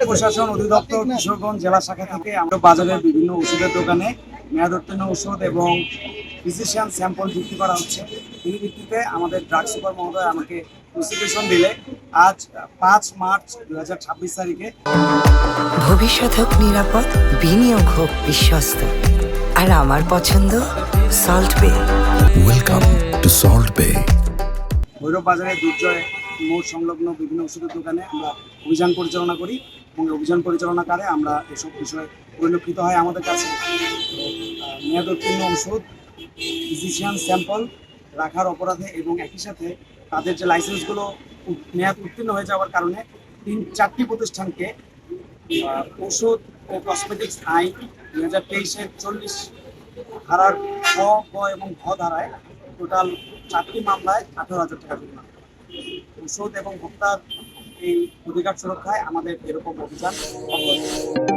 প্রশাসন অধিদপ্তর কিশোরগঞ্জ জেলা শাখা থেকে আমরা বাজারের বিভিন্ন ওষুধের দোকানে মেয়াদোত্তীর্ণ ওষুধ এবং ফিজিশিয়ান স্যাম্পল বিক্রি করা হচ্ছে। এই ভিত্তিতে আমাদের ড্রাগ সুপার মহোদয় আমাকে নোটিফিকেশন দিলে আজ ৫ মার্চ ২০২৬ তারিখে ভবিষ্যৎ হোক নিরাপদ, বিনিয়োগ হোক বিশ্বস্ত, আর আমার পছন্দ সল্ট বে। ওয়েলকাম টু সল্ট বে। ভৈরব বাজারে দুর্জয় মোড় সংলগ্ন বিভিন্ন ওষুধের দোকানে আমরা অভিযান পরিচালনা করি এবং অভিযান পরিচালনাকারে আমরা এসব বিষয় পরিলক্ষিত হয় আমাদের কাছে। মেয়াদোত্তীর্ণ ওষুধ, ফিজিশিয়ান স্যাম্পল রাখার অপরাধে এবং একই সাথে তাদের যে লাইসেন্সগুলো মেয়াদ উত্তীর্ণ হয়ে যাওয়ার কারণে ৩-৪টি প্রতিষ্ঠানকে ওষুধ ও কসমেটিক্স আইন ২০২৩-এর ৪০ ধারার খ, গ এবং ঘ ধারায় টোটাল ৪টি মামলায় ১৮,০০০ টাকা জরিমানা। ওষুধ এবং ভোক্তার এই অধিকার সুরক্ষায় আমাদের এরকম অভিযান অব্যাহত।